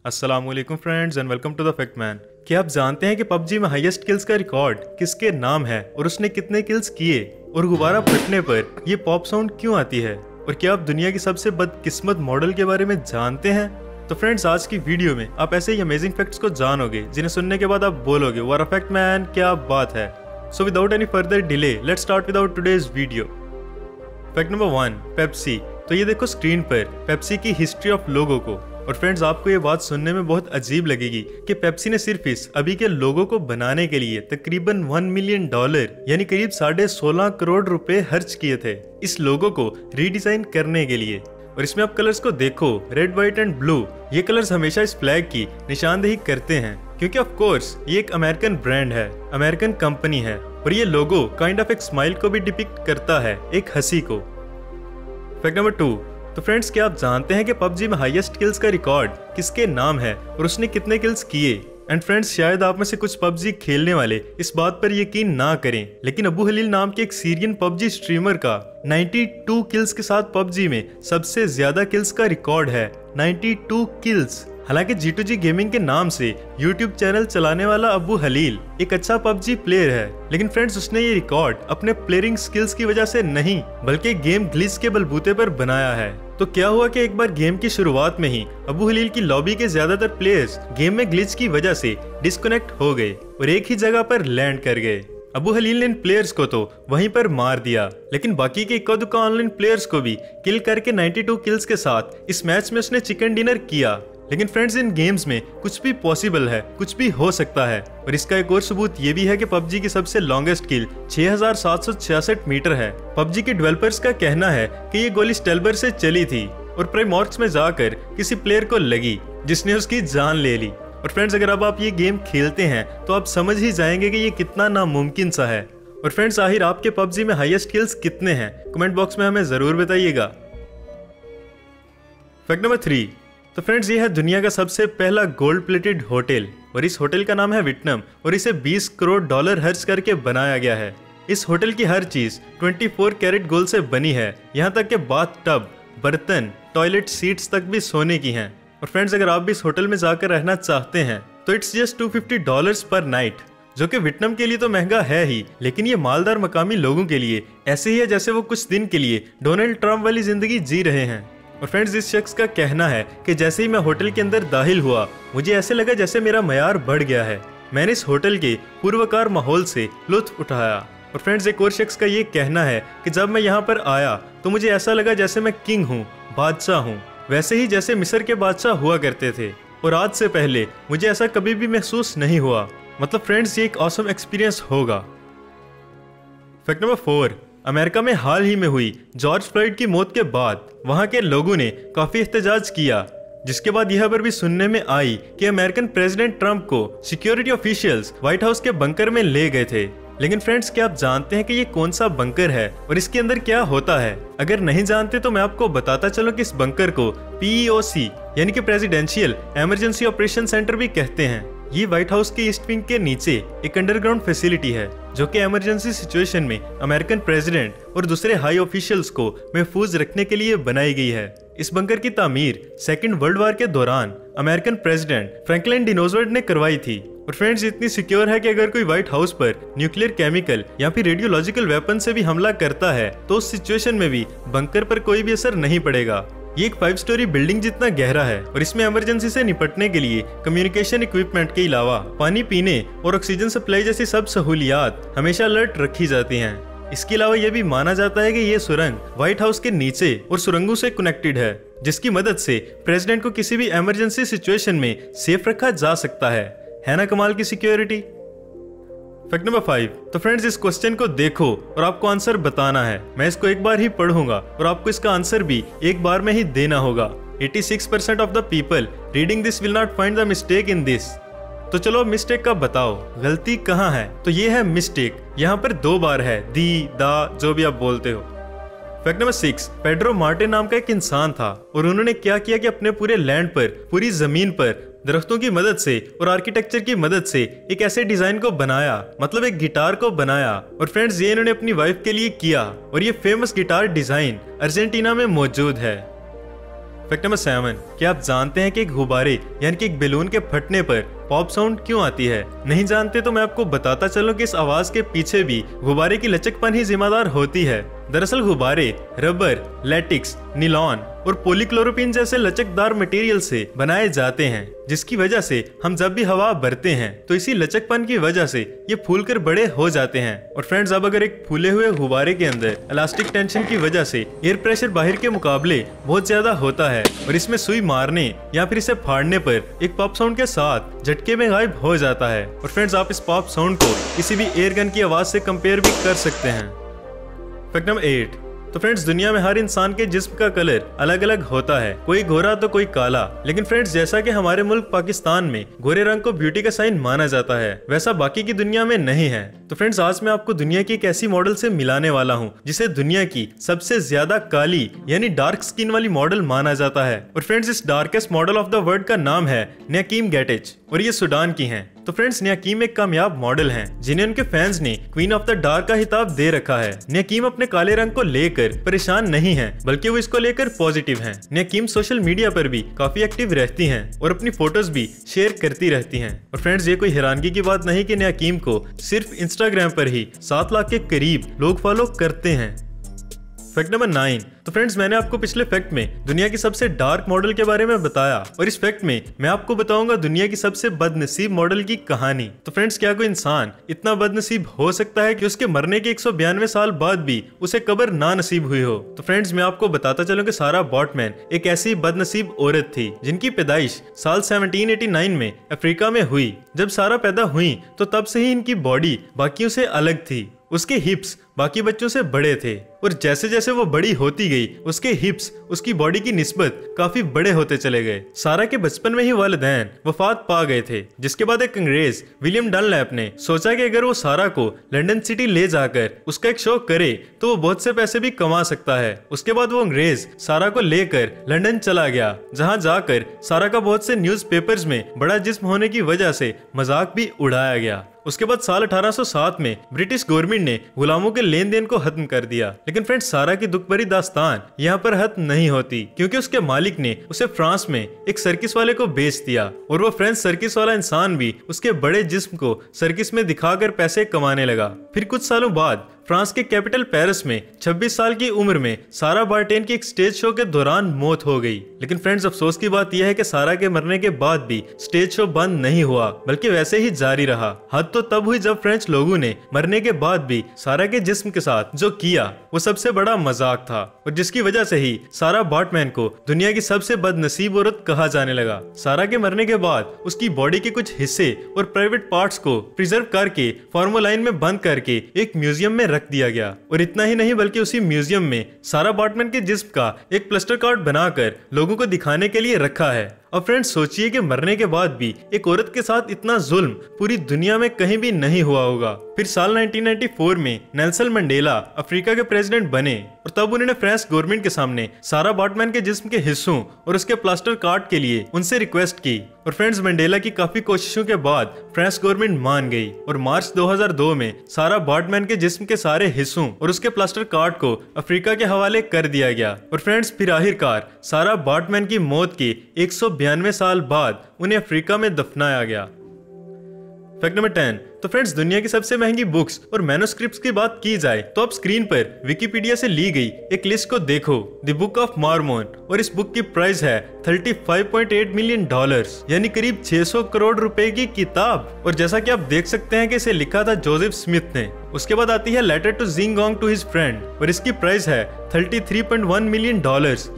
अस्सलामुअलैकुम friends and welcome to the fact man. क्या आप जानते हैं कि पबजी में हाईएस्ट किल्स का रिकॉर्ड किसके नाम है और उसने कितने किल्स किए और गुब्बारा फटने पर ये पॉप साउंड क्यों आती है? और क्या आप दुनिया की सबसे बदकिस्मत मॉडल के बारे में जानते हैं? तो फ्रेंड्स, आज की वीडियो में आप ऐसे ही अमेजिंग फैक्ट्स को जानोगे जिन्हें सुनने के बाद आप बोलोगे वाह फैक्ट मैन, क्या बात है। So without any further delay let's start with our today's video. Fact number 1, Pepsi. तो ये देखो स्क्रीन पर पेप्सी की हिस्ट्री ऑफ लोगो को। और फ्रेंड्स, आपको ये बात सुनने में बहुत अजीब लगेगी कि पेप्सी ने सिर्फ इस अभी के लोगो को बनाने के लिए तकरीबन $1 मिलियन यानी करीब 16.5 करोड़ रुपए खर्च किए थे इस लोगो को रीडिजाइन करने के लिए। और इसमें आप कलर्स को देखो, रेड, व्हाइट एंड ब्लू। ये कलर्स हमेशा इस फ्लैग की निशानदेही करते हैं क्योंकि ऑफ कोर्स ये एक अमेरिकन ब्रांड है, अमेरिकन कंपनी है। और ये लोगो काइंड ऑफ एक स्माइल को भी डिपिक्ट करता है, एक हंसी को। फैक्ट नंबर 2, तो फ्रेंड्स, क्या आप जानते हैं कि पबजी में हाईएस्ट किल्स का रिकॉर्ड किसके नाम है और उसने कितने किल्स किए? एंड फ्रेंड्स, शायद आप में से कुछ पबजी खेलने वाले इस बात पर यकीन ना करें, लेकिन अबू हलील नाम के एक सीरियन पबजी स्ट्रीमर का 92 किल्स के साथ पबजी में सबसे ज्यादा किल्स का रिकॉर्ड है। 92 किल्स। हालांकि G2G गेमिंग के नाम से YouTube चैनल चलाने वाला अबू हलील एक अच्छा पबजी प्लेयर है, लेकिन फ्रेंड्स उसने ये रिकॉर्ड अपने प्लेयरिंग स्किल्स की वजह से नहीं बल्कि गेम ग्लिच के बलबूते पर बनाया है। तो क्या हुआ कि एक बार गेम की शुरुआत में ही अबू हलील की लॉबी के ज्यादातर प्लेयर्स गेम में ग्लिच की वजह से डिस्कनेक्ट हो गए और एक ही जगह पर लैंड कर गए। अबू हलील ने इन प्लेयर्स को तो वहीं पर मार दिया, लेकिन बाकी के इक्का दुक्का ऑनलाइन प्लेयर्स को भी किल करके 92 किल्स के साथ इस मैच में उसने चिकन डिनर किया। लेकिन फ्रेंड्स, इन गेम्स में कुछ भी पॉसिबल है, कुछ भी हो सकता है। और इसका एक और सबूत ये भी है कि पबजी की सबसे लॉन्गेस्ट किल 6766 मीटर है। पबजी के डेवलपर्स का कहना है कि ये गोली स्टेल्बर से चली थी और प्राइमॉर्क्स में जाकर किसी प्लेयर को लगी जिसने उसकी जान ले ली। और फ्रेंड्स, अगर अब आप ये गेम खेलते हैं तो आप समझ ही जाएंगे कि ये कितना नामुमकिन सा है। और फ्रेंड्स, आखिर आपके पबजी में हाईएस्ट किल्स कितने हैं? कमेंट बॉक्स में हमें जरूर बताइएगा। फैक्ट नंबर 3, तो फ्रेंड्स, ये है दुनिया का सबसे पहला गोल्ड प्लेटेड होटल और इस होटल का नाम है विटनम और इसे $20 करोड़ खर्च करके बनाया गया है। इस होटल की हर चीज 24 कैरेट गोल्ड से बनी है, यहाँ तक कि बाथ टब, बर्तन, टॉयलेट सीट्स तक भी सोने की हैं। और फ्रेंड्स, अगर आप भी इस होटल में जाकर रहना चाहते हैं तो इट्स जस्ट $250 पर नाइट, जो कि विटनम के लिए तो महंगा है ही, लेकिन ये मालदार मकामी लोगों के लिए ऐसे ही है जैसे वो कुछ दिन के लिए डोनाल्ड ट्रंप वाली जिंदगी जी रहे हैं। और फ्रेंड्स, इस शख्स का कहना है कि जैसे ही मैं होटल के अंदर दाखिल हुआ मुझे ऐसे लगा जैसे मेरा मयार बढ़ गया है। मैंने इस होटल के पूर्वकार माहौल से लुत्फ उठाया। और फ्रेंड्स, एक और शख्स का ये कहना है कि जब मैं यहाँ पर आया तो मुझे ऐसा लगा जैसे मैं किंग हूँ, बादशाह हूँ, वैसे ही जैसे मिस्र के बादशाह हुआ करते थे। और आज से पहले मुझे ऐसा कभी भी महसूस नहीं हुआ। मतलब फ्रेंड्स, ये एक ऑसम एक्सपीरियंस होगा। फैक्ट नंबर 4, अमेरिका में हाल ही में हुई जॉर्ज फ्लॉयड की मौत के बाद वहां के लोगों ने काफी एहतजाज किया, जिसके बाद यह खबर भी सुनने में आई कि अमेरिकन प्रेसिडेंट ट्रंप को सिक्योरिटी ऑफिशियल्स व्हाइट हाउस के बंकर में ले गए थे। लेकिन फ्रेंड्स, क्या आप जानते हैं कि ये कौन सा बंकर है और इसके अंदर क्या होता है? अगर नहीं जानते तो मैं आपको बताता चलूं कि इस बंकर को PEOC यानी कि प्रेसिडेंशियल इमरजेंसी ऑपरेशन सेंटर भी कहते हैं। ये व्हाइट हाउस के ईस्ट विंग के नीचे एक अंडरग्राउंड फैसिलिटी है जो कि इमरजेंसी सिचुएशन में अमेरिकन प्रेसिडेंट और दूसरे हाई ऑफिशियल्स को महफूज रखने के लिए बनाई गई है। इस बंकर की तामीर सेकेंड वर्ल्ड वॉर के दौरान American president Franklin D Roosevelt ने करवाई थी। और फ्रेंड्स, इतनी सिक्योर है कि अगर कोई व्हाइट हाउस पर न्यूक्लियर, केमिकल या फिर रेडियोलॉजिकल वेपन से भी हमला करता है तो उस सिचुएशन में भी बंकर पर कोई भी असर नहीं पड़ेगा। ये एक 5 स्टोरी बिल्डिंग जितना गहरा है और इसमें इमरजेंसी से निपटने के लिए कम्युनिकेशन इक्विपमेंट के अलावा पानी पीने और ऑक्सीजन सप्लाई जैसी सब सहूलियात हमेशा अलर्ट रखी जाती हैं। इसके अलावा यह भी माना जाता है कि ये सुरंग व्हाइट हाउस के नीचे और सुरंगों से कनेक्टेड है, जिसकी मदद से प्रेसिडेंट को किसी भी इमरजेंसी सिचुएशन में सेफ रखा जा सकता है ना कमाल की सिक्योरिटी। फैक्ट नंबर 5, तो फ्रेंड्स, इस क्वेश्चन को देखो और आपको आंसर बताना है। मैं इसको एक बार ही पढ़ूंगा और आपको इसका आंसर भी एक बार में ही देना होगा। 86% of the people reading this will not find the mistake in this. तो चलो मिस्टेक का बताओ, गलती कहाँ है? तो ये है मिस्टेक, यहाँ पर 2 बार है, दी, दा, जो भी आप बोलते हो। फैक्ट नंबर 6, पेड्रो मार्टिन नाम का एक इंसान था और उन्होंने क्या किया कि अपने पूरे लैंड पर, पूरी जमीन पर दरख्तों की मदद से और आर्किटेक्चर की मदद से एक ऐसे डिजाइन को बनाया, मतलब एक गिटार को बनाया। और फ्रेंड्स, ये इन्होंने अपनी वाइफ के लिए किया और ये फेमस गिटार डिजाइन अर्जेंटीना में मौजूद है। फैक्ट नंबर 7, क्या आप जानते हैं कि एक गुब्बारे यानी कि एक बैलून के फटने पर पॉप साउंड क्यों आती है? नहीं जानते तो मैं आपको बताता चलूं कि इस आवाज के पीछे भी गुब्बारे की लचकपन ही जिम्मेदार होती है। दरअसल गुब्बारे रबर, लेटिक्स, निलॉन और पॉलीक्लोरोपिन जैसे लचकदार मटेरियल से बनाए जाते हैं, जिसकी वजह से हम जब भी हवा भरते हैं तो इसी लचकपन की वजह से ये फूलकर बड़े हो जाते हैं। और फ्रेंड्स, अब अगर एक फूले हुए गुब्बारे के अंदर इलास्टिक टेंशन की वजह से एयर प्रेशर बाहर के मुकाबले बहुत ज्यादा होता है और इसमें सुई मारने या फिर इसे फाड़ने पर एक पॉप साउंड के साथ झटके में गायब हो जाता है। और फ्रेंड्स, आप इस पॉप साउंड को किसी भी एयर गन की आवाज से कंपेयर भी कर सकते हैं। फैक्ट नंबर 8, तो फ्रेंड्स, दुनिया में हर इंसान के जिस्म का कलर अलग अलग होता है, कोई गोरा तो कोई काला। लेकिन फ्रेंड्स, जैसा कि हमारे मुल्क पाकिस्तान में गोरे रंग को ब्यूटी का साइन माना जाता है, वैसा बाकी की दुनिया में नहीं है। तो फ्रेंड्स, आज मैं आपको दुनिया की एक ऐसी मॉडल से मिलाने वाला हूँ जिसे दुनिया की सबसे ज्यादा काली यानी डार्क स्किन वाली मॉडल माना जाता है। और फ्रेंड्स, इस darkest model of the world का नाम है न्याकीम गेटिच और ये सूडान की हैं। तो फ्रेंड्स, न्याकीम एक कामयाब मॉडल हैं जिन्हें उनके फैंस ने क्वीन ऑफ द डार्क का खिताब दे रखा है। न्याकीम अपने काले रंग को लेकर परेशान नहीं है, बल्कि वो इसको लेकर पॉजिटिव हैं। न्याकीम सोशल मीडिया पर भी काफी एक्टिव रहती हैं और अपनी फोटोज भी शेयर करती रहती हैं। और फ्रेंड्स, ये कोई हैरानगी की बात नहीं कि न्याकीम को सिर्फ इंस्टाग्राम पर ही 7 लाख के करीब लोग फॉलो करते हैं। फैक्ट नंबर 9, तो फ्रेंड्स, मैंने आपको पिछले फैक्ट में दुनिया की सबसे डार्क मॉडल के बारे में बताया और इस फैक्ट में मैं आपको बताऊंगा दुनिया की सबसे बदनसीब मॉडल की कहानी। तो फ्रेंड्स, क्या कोई इंसान इतना बदनसीब हो सकता है कि उसके मरने के 192 साल बाद भी उसे कब्र ना नसीब हुई हो? तो फ्रेंड्स, मैं आपको बताता चलूं कि सारा बॉटमैन एक ऐसी बदनसीब औरत थी जिनकी पैदाइश साल 1789 में अफ्रीका में हुई। जब सारा पैदा हुई तो तब से ही इनकी बॉडी बाकियों से अलग थी। उसके हिप्स बाकी बच्चों से बड़े थे और जैसे जैसे वो बड़ी होती गई उसके हिप्स उसकी बॉडी की निस्बत काफी बड़े होते चले गए। सारा के बचपन में ही वालिदैन वफात पा गए थे, जिसके बाद एक अंग्रेज विलियम डनलैप ने सोचा कि अगर वो सारा को लंदन सिटी ले जाकर उसका एक शो करे तो वो बहुत से पैसे भी कमा सकता है। उसके बाद वो अंग्रेज सारा को लेकर लंदन चला गया, जहाँ जाकर सारा का बहुत से न्यूज पेपर्स में बड़ा जिस्म होने की वजह से मजाक भी उड़ाया गया। उसके बाद साल 1807 में ब्रिटिश गवर्नमेंट ने गुलामों के लेन देन को खत्म कर दिया। लेकिन फ्रेंड्स, सारा की दुख भरी दास्तान यहाँ पर खत्म नहीं होती, क्योंकि उसके मालिक ने उसे फ्रांस में एक सर्किस वाले को बेच दिया और वो फ्रेंच सर्किस वाला इंसान भी उसके बड़े जिस्म को सर्किस में दिखाकर पैसे कमाने लगा। फिर कुछ सालों बाद फ्रांस के कैपिटल पेरिस में 26 साल की उम्र में सारा बार्टेन की एक स्टेज शो के दौरान मौत हो गई। लेकिन फ्रेंड्स, अफसोस की बात यह है कि सारा के मरने के बाद भी स्टेज शो बंद नहीं हुआ, बल्कि वैसे ही जारी रहा। हद तो तब हुई जब फ्रेंच लोगों ने मरने के बाद भी सारा के जिस्म के साथ जो किया वो सबसे बड़ा मजाक था और जिसकी वजह से ही सारा बार्टमैन को दुनिया की सबसे बदनसीब औरत कहा जाने लगा। सारा के मरने के बाद उसकी बॉडी के कुछ हिस्से और प्राइवेट पार्ट्स को प्रिजर्व करके फॉर्मोलाइन में बंद करके एक म्यूजियम में रख दिया गया। और इतना ही नहीं, बल्कि उसी म्यूजियम में सारा बार्टमैन के जिस्म का एक प्लास्टर कार्ड बनाकर लोगों को दिखाने के लिए रखा है। अब फ्रेंड्स, सोचिए कि मरने के बाद भी एक औरत के साथ इतना जुल्म पूरी दुनिया में कहीं भी नहीं हुआ होगा। फिर साल 1994 में नेल्सन मंडेला अफ्रीका के प्रेसिडेंट बने और तब उन्होंने फ्रेंच गवर्नमेंट के सामने सारा बार्टमैन के जिस्म के हिस्सों और उसके प्लास्टर कार्ड के लिए उनसे रिक्वेस्ट की। और फ्रेंड्स, मंडेला की काफी कोशिशों के बाद फ्रेंच गवर्नमेंट मान गई और मार्च 2002 में सारा बार्टमैन के जिस्म के सारे हिस्सों और उसके प्लास्टर कार्ड को अफ्रीका के हवाले कर दिया गया। और फ्रेंड्स, फिर आखिरकार सारा बार्टमैन की मौत के 192 साल बाद उन्हें अफ्रीका में दफनाया गया। फैक्ट नंबर 10, तो फ्रेंड्स, दुनिया की सबसे महंगी बुक्स और मैन्युस्क्रिप्ट्स की बात की जाए तो आप स्क्रीन पर विकिपीडिया से ली गई एक लिस्ट को देखो, द बुक ऑफ मॉर्मन, और इस बुक की प्राइस है $35.8 मिलियन, यानी करीब 600 करोड़ रुपए की किताब। और जैसा कि आप देख सकते हैं कि इसे लिखा था जोसेफ स्मिथ ने। उसके बाद आती है लेटर टू जिंगोंग टू हिज फ्रेंड और इसकी प्राइस है $33.1 मिलियन,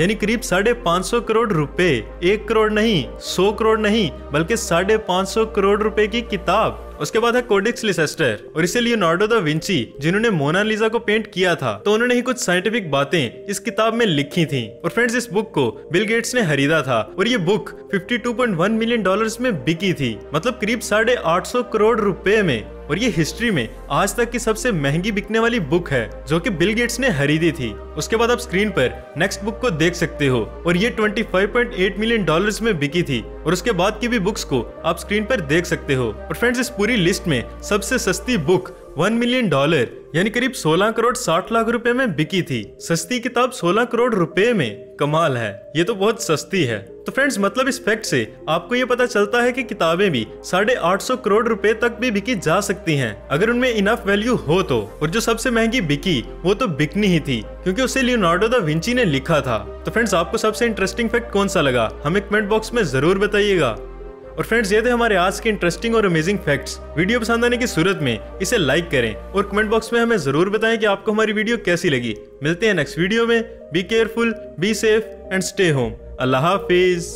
यानी करीब 550 करोड़ रुपए। 1 करोड़ नहीं, 100 करोड़ नहीं, बल्कि 550 करोड़ रुपए की किताब। उसके बाद है कोडेक्स लिसेस्टर और इसे लियोनार्डो दा विंची, जिन्होंने मोनालिसा को पेंट किया था, तो उन्होंने ही कुछ साइंटिफिक बातें इस किताब में लिखी थी। और फ्रेंड्स, इस बुक को बिल गेट्स ने खरीदा था और ये बुक $52.1 मिलियन में बिकी थी, मतलब करीब 850 करोड़ रुपए में। और ये हिस्ट्री में आज तक की सबसे महंगी बिकने वाली बुक है जो कि बिल गेट्स ने खरीदी थी। उसके बाद आप स्क्रीन पर नेक्स्ट बुक को देख सकते हो और ये $25.8 मिलियन में बिकी थी। और उसके बाद की भी बुक्स को आप स्क्रीन पर देख सकते हो। और फ्रेंड्स, इस पूरी लिस्ट में सबसे सस्ती बुक $1 मिलियन यानी करीब 16 करोड़ 60 लाख रुपए में बिकी थी। सस्ती किताब 16 करोड़ रुपए में, कमाल है, ये तो बहुत सस्ती है। तो फ्रेंड्स मतलब इस फैक्ट से आपको ये पता चलता है कि किताबें भी 850 करोड़ रुपए तक भी बिकी जा सकती हैं अगर उनमें इनफ वैल्यू हो तो। और जो सबसे महंगी बिकी वो तो बिकनी ही थी क्योंकि उसे लियोनार्डो दा विंची ने लिखा था। तो फ्रेंड्स आपको सबसे इंटरेस्टिंग फैक्ट कौन सा लगा हमें कमेंट बॉक्स में जरूर बताइएगा। और फ्रेंड्स ये थे हमारे आज के इंटरेस्टिंग और अमेजिंग फैक्ट्स। वीडियो पसंद आने की सूरत में इसे लाइक करें और कमेंट बॉक्स में हमें जरूर बताएं कि आपको हमारी वीडियो कैसी लगी। मिलते हैं नेक्स्ट वीडियो में। Be careful, be safe and stay home. Allah Hafiz.